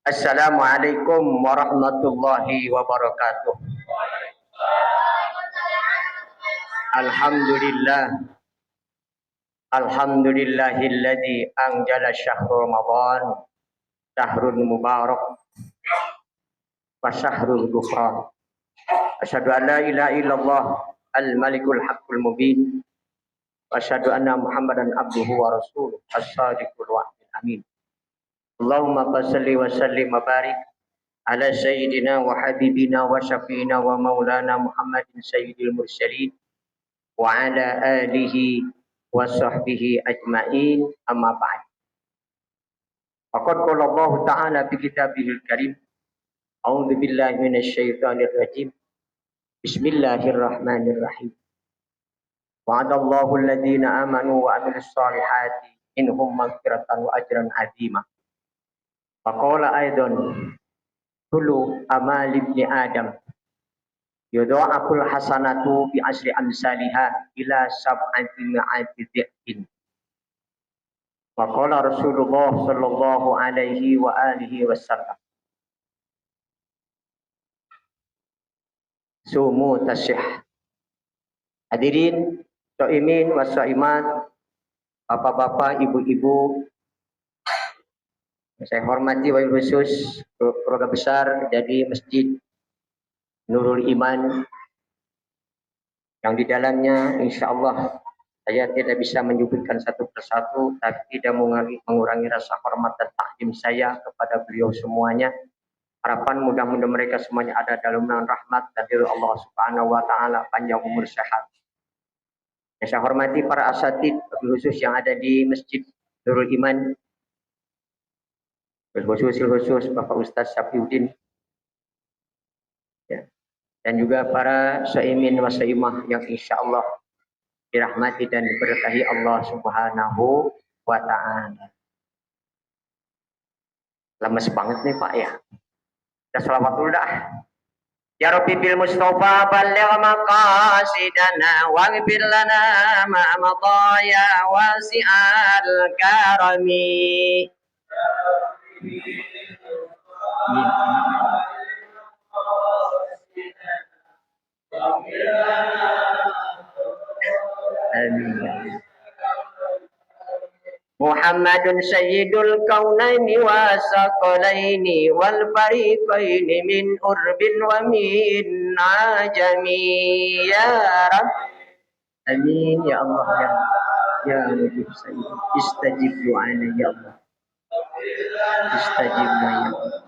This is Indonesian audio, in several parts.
Assalamualaikum warahmatullahi wabarakatuh. Alhamdulillah. Alhamdulillahilladzi anjala syahrul Ramadan syahrul mubarak wa syahrul ghufran. Asyhadu an la ilaha illallah al-malikul haqqul mubin wa asyhadu anna Muhammadan abduhu wa rasuluh as-sadiqul wa'dil amin. Allahumma shalli wa sallim wa barik ala sayyidina wa habibina wa syafiina wa maulana Muhammadin sayyidil mursalin wa ala alihi wa sahbihi ajma'in, amma ba'd. Faqad qala Allah ta'ala fi kitabihil karim, a'udzu billahi minasy syaithanir rajim. Bismillahirrahmanirrahim. Wa'adallahu alladhina amanu wa 'amilus shalihati minhum maghfiratan wa ajran 'azima. Faqala aidan kullu amali ibni adam yudha'aful hasanatu bi asri amsalihah ila sab'ati mi'ati dhi'in. Wa qala Rasulullah sallallahu alaihi wa alihi wasallam, sumu tasyih. Hadirin shaimin wa shaimat, bapak-bapak, ibu-ibu, saya hormati wabil khusus keluarga besar dari Masjid Nurul Iman yang di dalamnya insyaallah saya tidak bisa menyebutkan satu persatu, tapi tidak mengurangi rasa hormat dan takdim saya kepada beliau semuanya. Harapan mudah-mudahan mereka semuanya ada dalam naungan rahmat dari Allah Subhanahu wa taala, panjang umur sehat. Yang saya hormati para asatid khusus yang ada di Masjid Nurul Iman, khusus Bapak Ustaz Syafiuddin, ya, dan juga para syaimin wa syaimah yang insyaallah dirahmati dan diberkahi Allah Subhanahu wa ta'ala. Lemes banget nih Pak ya. Kita sholawat dulu dah. Ya Rabbi bil Mustafa balligh maqasidana waghfir lana ma madaya wasi'al karami. Amin. Muhammadun sayyidul kaunaini wa saqalaini wal fariqaini min urbin wa min ajami ya Rabb. Amin ya Allah ya Mujib sayyid. Istajib du'ana ya Allah. Istajib ya Allah.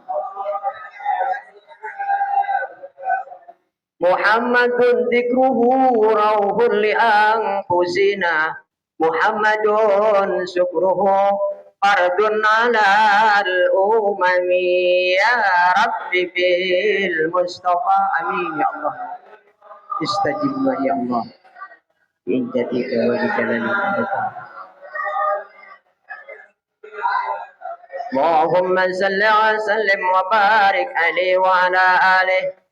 Muhammadun dzikruhu rauhun li anfusina, Muhammadun syukruhu fardun alal umami ya Rabbi bil Mustafa. Amin ya Allah. Istajibna ya Allah. Injatika wa bijalalika. Allahumma salli wa sallim wa barik alaihi wa ala alihi.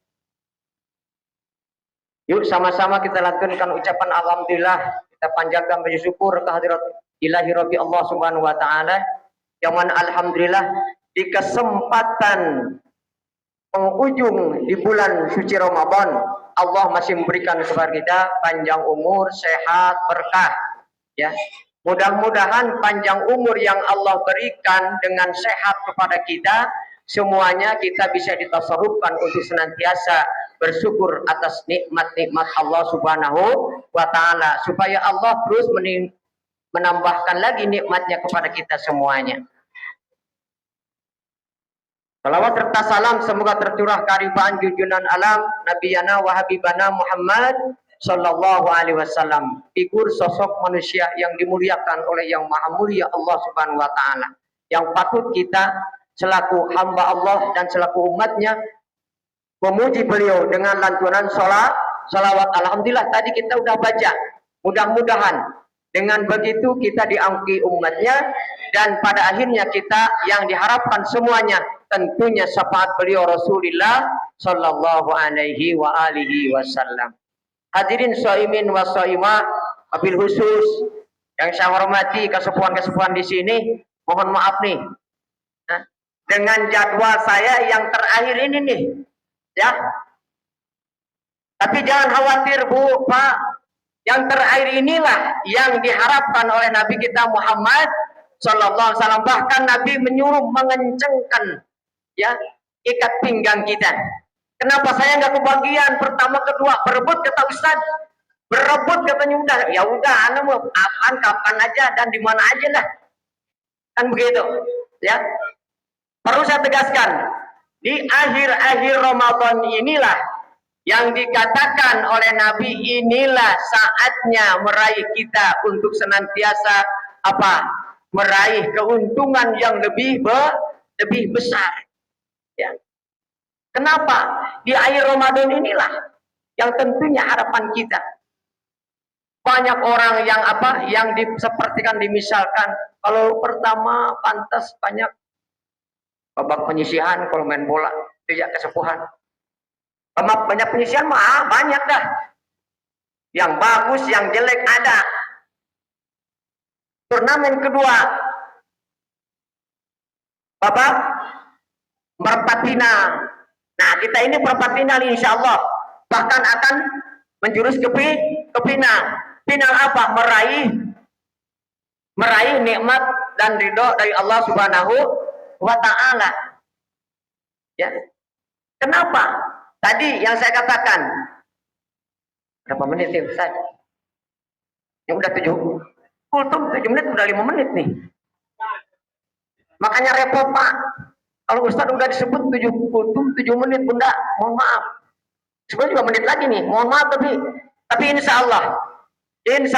Yuk sama-sama kita lantunkan ucapan alhamdulillah, kita panjatkan puji syukur kehadirat ilahi Rabbi Allah Subhanahu wa taala. Yang mana alhamdulillah di kesempatan penghujung di bulan suci Ramadan, Allah masih memberikan kepada kita panjang umur, sehat, berkah. Ya. Mudah-mudahan panjang umur yang Allah berikan dengan sehat kepada kita, semuanya kita bisa ditasarrufkan untuk senantiasa bersyukur atas nikmat-nikmat Allah Subhanahu wa taala, supaya Allah terus menambahkan lagi nikmatnya kepada kita semuanya. Salawat serta salam semoga tercurah karibaan junjungan alam nabiyana wa habibana Muhammad sallallahu alaihi wasallam, figur sosok manusia yang dimuliakan oleh yang maha mulia Allah Subhanahu wa taala, yang patut kita selaku hamba Allah dan selaku umatnya memuji beliau dengan lantunan salawat. Alhamdulillah tadi kita udah baca. Mudah-mudahan dengan begitu kita diampuni umatnya, dan pada akhirnya kita yang diharapkan semuanya tentunya syafaat beliau Rasulullah sallallahu alaihi wa alihi wasallam. Hadirin shaimin wa shaimah, wabil khusus yang saya hormati kesepuhan-kesepuhan di sini, mohon maaf nih. dengan jadwal saya yang terakhir ini nih, ya. Tapi jangan khawatir Bu, Pak. Yang terakhir inilah yang diharapkan oleh Nabi kita Muhammad Sallallahu Alaihi Wasallam. Bahkan Nabi menyuruh mengencangkan, ya, ikat pinggang kita. Kenapa saya nggak kebagian pertama kedua berebut kata Ustaz, berebut katanya udah, ya udah, anda mau kapan aja dan di mana aja lah, kan begitu, ya. Perlu saya tegaskan, di akhir-akhir Ramadan inilah yang dikatakan oleh Nabi, inilah saatnya meraih kita untuk senantiasa apa? Meraih keuntungan yang lebih besar. Ya. Kenapa? Di akhir Ramadan inilah yang tentunya harapan kita. Banyak orang yang apa? Yang sepertikan dimisalkan, kalau pertama pantas banyak babak penyisihan kalau main bola, tidak kesepuhan. Banyak penyisihan mah banyak dah. Yang bagus, yang jelek ada. Turnamen kedua, babak perempat final. Nah, kita ini perempat final insya Allah. Bahkan akan menjurus ke final. Final apa? Meraih nikmat dan ridho dari Allah Subhanahu wa Ta'ala. Ya. Kenapa? Tadi yang saya katakan, berapa menit ya Ustaz? Yang udah 7 menit, udah 5 menit nih. Makanya repot Pak. Kalau Ustaz udah disebut 7 menit, Bunda, mohon maaf. Sebenarnya juga menit lagi nih, mohon maaf tapi insya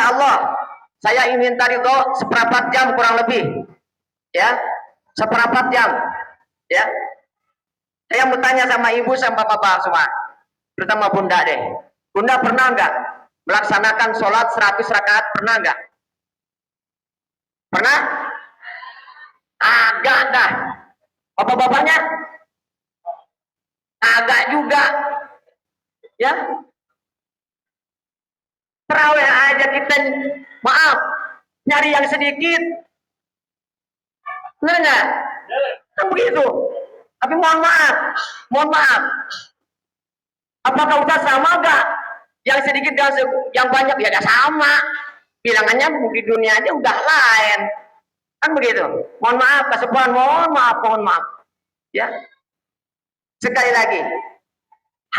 Allah saya ingin ridho seperempat jam kurang lebih, ya, seperempat jam, ya. Saya mau tanya sama ibu sama bapak semua, terutama Bunda deh. Bunda pernah nggak melaksanakan sholat 100 rakaat? Pernah nggak? Pernah? Agak dah. Bapak-bapaknya? Agak juga. Ya. Terawih aja kita, maaf, nyari yang sedikit. Benar nggak? Kan begitu. Tapi mohon maaf. Apakah Ustaz sama nggak? Yang sedikit dan yang banyak ya gak sama. Bilangannya di dunia aja udah lain. Kan begitu. Mohon maaf, kesepuhan, mohon maaf. Ya. Sekali lagi,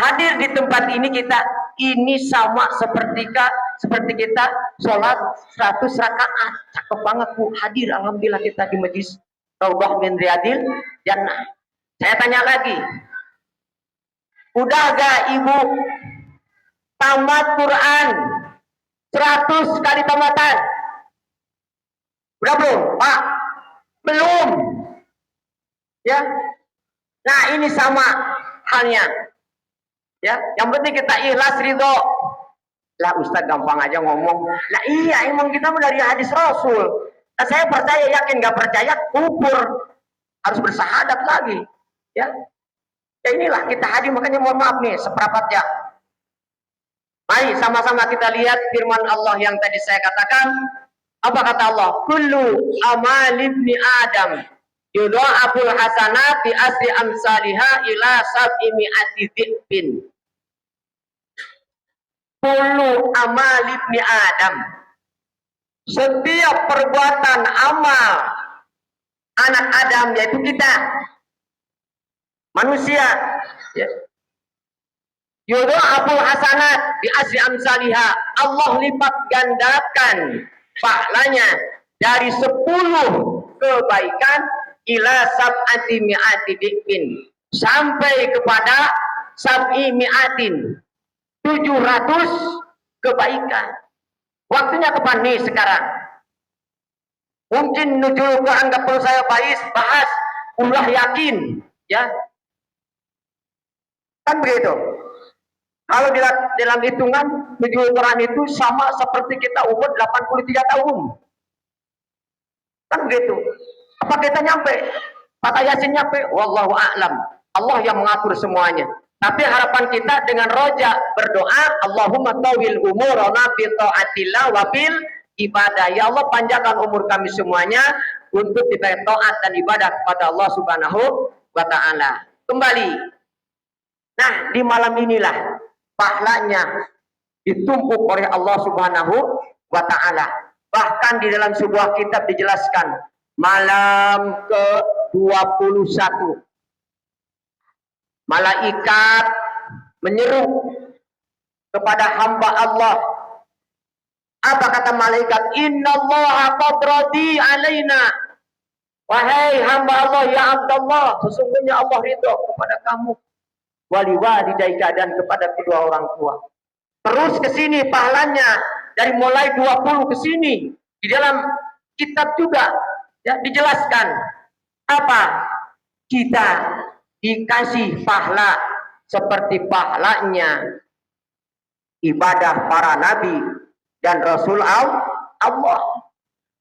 hadir di tempat ini ini sama seperti kita sholat 100 rakaat. Cakep banget Bu, hadir alhamdulillah kita di majlis Raudhah min Riyadil Jannah. Saya tanya lagi, udah gak Ibu tamat Quran 100 kali tamatan? Udah belum Pak? Belum. Ya. Nah ini sama halnya. Ya, yang penting kita ikhlas ridho. Lah Ustaz gampang aja ngomong. Lah iya, emang kita dari hadis Rasul. Nah, saya percaya, yakin, gak percaya kufur. Harus bersahadat lagi. Ya. Ya inilah kita hadir, makanya mohon maaf nih seperempat jam. Mari sama-sama kita lihat firman Allah yang tadi saya katakan. Apa kata Allah? Kullu amal ibni Adam yudha'aful hasanat bi asri amsalihha ila sab'i mi'ati dhibin. Kullu amal ibni Adam. Setiap perbuatan amal anak Adam, yaitu kita manusia, ya. Yudha'aful hasanat bi asri amsalihha. Allah lipat gandakan pahalanya dari 10 kebaikan ila sab'ati mi'ati dhibin, sampai kepada sab'i mi'atin, 700 kebaikan. Waktunya kapan nih sekarang? Mungkin nujul Quran gak perlu saya bahas, ulah yakin, ya. Kan begitu. Kalau dalam hitungan nujul Quran itu sama seperti kita umur 83 tahun. Kan begitu. Apa kita nyampe? Kata Yasin nyampe? Wallahu a'lam. Allah yang mengatur semuanya. Tapi harapan kita dengan roja berdoa, Allahumma tawil umurana bi ta'atillah wa bil ibadah. Ya Allah, panjangkan umur kami semuanya untuk kita taat dan ibadah kepada Allah Subhanahu wa taala. Kembali. Nah, di malam inilah pahalanya ditumpuk oleh Allah Subhanahu wa taala. Bahkan di dalam sebuah kitab dijelaskan malam ke-21 malaikat menyeru kepada hamba Allah. Apa kata malaikat? Innallaha qad radi alaina. Wahai hamba Allah, ya Abdullah, sesungguhnya Allah ridho kepada kamu. Wali walidaika, dan kepada kedua orang tua. Terus ke sini pahalanya dari mulai 20 ke sini. Di dalam kitab juga ya dijelaskan apa? Kita dikasih pahala seperti pahalanya ibadah para nabi dan rasul Allah.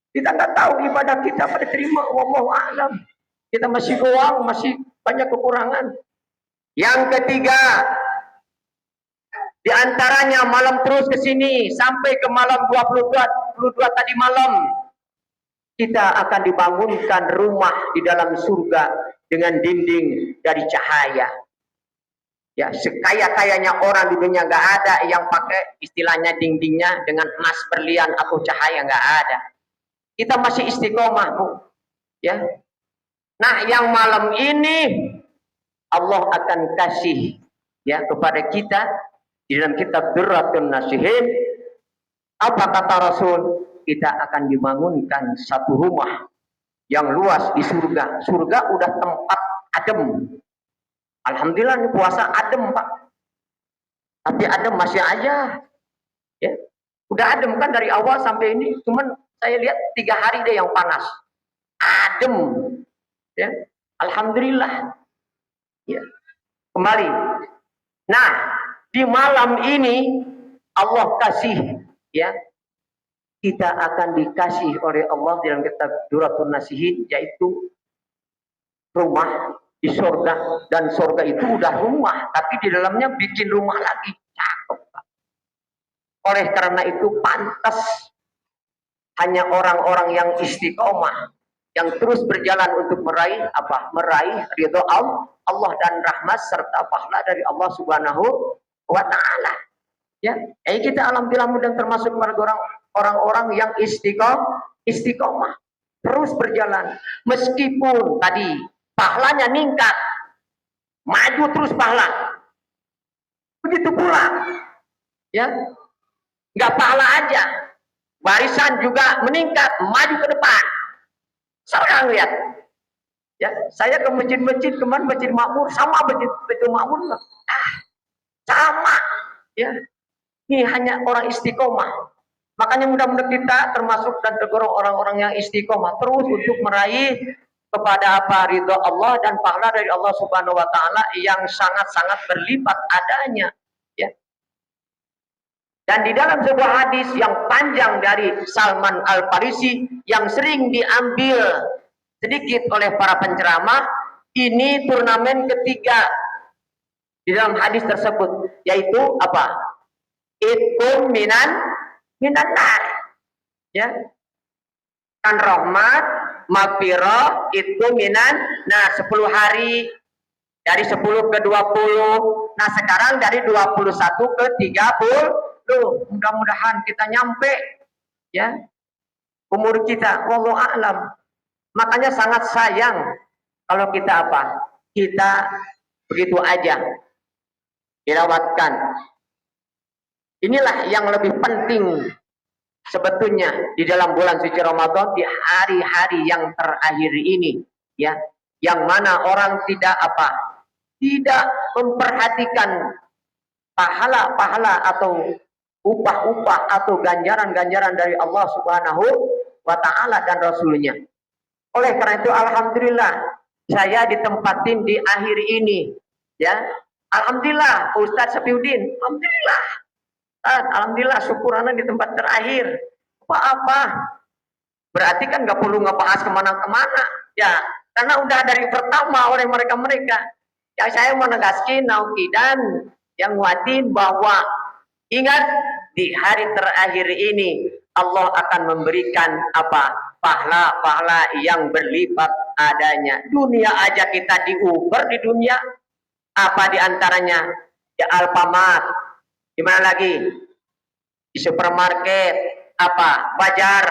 Kita nggak tahu ibadah kita pada terima, wallahu a'lam. Kita masih doang, masih banyak kekurangan. Yang ketiga, di antaranya malam terus ke sini sampai ke malam 22 tadi malam kita akan dibangunkan rumah di dalam surga dengan dinding dari cahaya. Ya, sekaya-kayanya orang di dunia nggak ada yang pakai istilahnya dindingnya dengan emas berlian atau cahaya, nggak ada. Kita masih istiqomah, Bu. Ya. Nah, yang malam ini Allah akan kasih ya kepada kita di dalam kitab Durratun Nasihin. Apa kata Rasul? Kita akan dibangunkan satu rumah yang luas di surga. Surga udah tempat adem. Alhamdulillah ini puasa adem, Pak. Tapi adem masih aja. Ya. Udah adem kan dari awal sampai ini. Cuman saya lihat 3 hari deh yang panas. Adem. Ya. Alhamdulillah. Ya. Kembali. Nah, di malam ini Allah kasih ya. Kita akan dikasih oleh Allah dalam kitab Durratun Nasihin, yaitu rumah di surga, dan surga itu udah rumah, tapi di dalamnya bikin rumah lagi. Cakep, Pak. Oleh karena itu pantas hanya orang-orang yang istiqomah, yang terus berjalan untuk meraih apa? Meraih ridho Allah dan rahmat serta pahala dari Allah Subhanahu wa taala. Ya, kita alhamdulillah mudah termasuk orang-orang yang istiqomah, terus berjalan meskipun tadi pahalanya meningkat, maju terus pahala. Begitu pula, ya, nggak pahala aja, barisan juga meningkat, maju ke depan. Sekarang lihat, ya, saya ke masjid-masjid kemarin, masjid makmur sama masjid makmur, sama, ya. Ini hanya orang istiqomah. Makanya mudah-mudahan kita termasuk dan tergolong orang-orang yang istiqomah terus untuk meraih kepada apa? Ridho Allah dan pahala dari Allah Subhanahu wa taala yang sangat-sangat berlipat adanya, ya. Dan di dalam sebuah hadis yang panjang dari Salman Al-Farisi yang sering diambil sedikit oleh para penceramah, ini turnamen ketiga di dalam hadis tersebut, yaitu apa? Itqum minan nar, ya. Kan rahmat, maghfirah, itu minan. Nah, 10 hari dari 10 ke 20. Nah, sekarang dari 21 ke 30. Mudah-mudahan kita nyampe ya umur kita, wallahu a'lam. Makanya sangat sayang kalau kita apa? Kita begitu aja dilewatkan. Inilah yang lebih penting sebetulnya di dalam bulan suci Ramadan, di hari-hari yang terakhir ini, ya, yang mana orang tidak apa? Tidak memperhatikan pahala-pahala atau upah-upah atau ganjaran-ganjaran dari Allah Subhanahu wa taala dan Rasulnya. Oleh karena itu alhamdulillah saya ditempatin di akhir ini, ya. Alhamdulillah Ustadz Safiuddin, alhamdulillah. Alhamdulillah syukurannya di tempat terakhir. Apa-apa? Berarti kan nggak perlu ngebahas kemana-kemana, ya. Karena udah dari pertama oleh mereka-mereka. Ya, saya menegaskan Nauki dan yang nguatin bahwa ingat di hari terakhir ini Allah akan memberikan apa? pahala-pahala yang berlipat adanya. Dunia aja kita diuber di dunia. Apa diantaranya? Di Alfamart. Di mana lagi? Di supermarket. Apa? Bazar.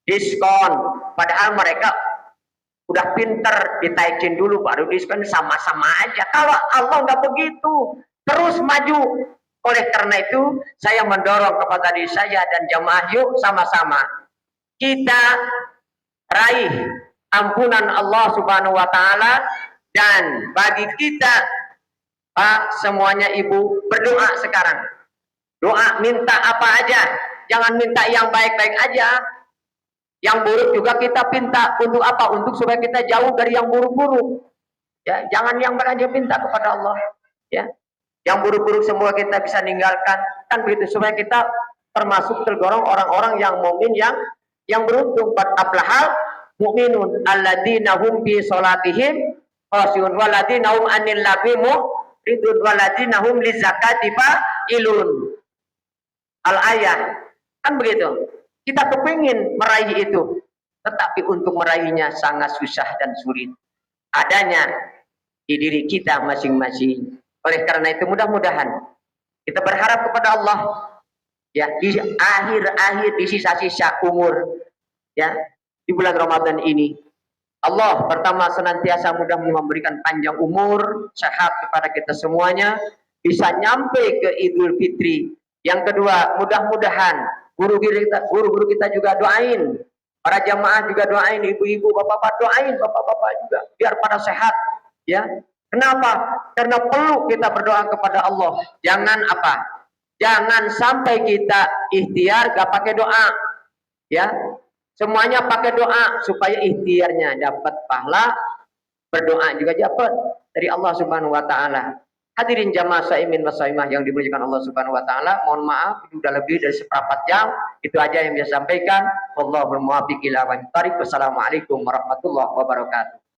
Diskon. Padahal mereka udah pinter, ditaikin dulu baru diskon, sama-sama aja. Kalau Allah nggak begitu, terus maju. Oleh karena itu, saya mendorong kepada diri saya dan jamaah, yuk sama-sama kita raih ampunan Allah Subhanahu wa taala. Dan bagi kita Pak, semuanya Ibu, berdoa sekarang. Doa minta apa aja, jangan minta yang baik-baik aja. Yang buruk juga kita minta. Untuk apa? Untuk supaya kita jauh dari yang buruk-buruk. Ya, jangan yang baik aja minta kepada Allah. Ya, yang buruk-buruk semua kita bisa ninggalkan. Kan begitu, supaya kita termasuk tergolong orang-orang yang mukmin yang beruntung. Aplahal mukminun alladzina hum bi sholatihim khashi'un walladzina hum 'anil lagwi mu'ridun walladzina hum lizakati fa'ilun. Al-ayat. Kan begitu. Kita kepingin meraih itu, tetapi untuk meraihnya sangat susah dan sulit. Adanya di diri kita masing-masing. Oleh karena itu mudah-mudahan kita berharap kepada Allah, ya, di akhir-akhir, di sisa-sisa umur, ya, di bulan Ramadan ini, Allah pertama senantiasa mudah memberikan panjang umur, sehat kepada kita semuanya, bisa nyampe ke Idul Fitri. Yang kedua, mudah-mudahan guru-guru kita juga doain, para jamaah juga doain, ibu-ibu, bapak-bapak doain, bapak-bapak juga biar pada sehat, ya. Kenapa? Karena perlu kita berdoa kepada Allah. Jangan apa? Jangan sampai kita ikhtiar gak pakai doa, ya. Semuanya pakai doa supaya ikhtiarnya dapat pahala, berdoa juga dapat dari Allah Subhanahu wa taala. Hadirin jamaah saimin wasaimah yang dimuliakan Allah Subhanahu wa taala, mohon maaf sudah lebih dari seperempat jam. Itu aja yang saya sampaikan. Wallahul muwaffiq ila aqwamit thoriq. Wassalamualaikum warahmatullahi wabarakatuh.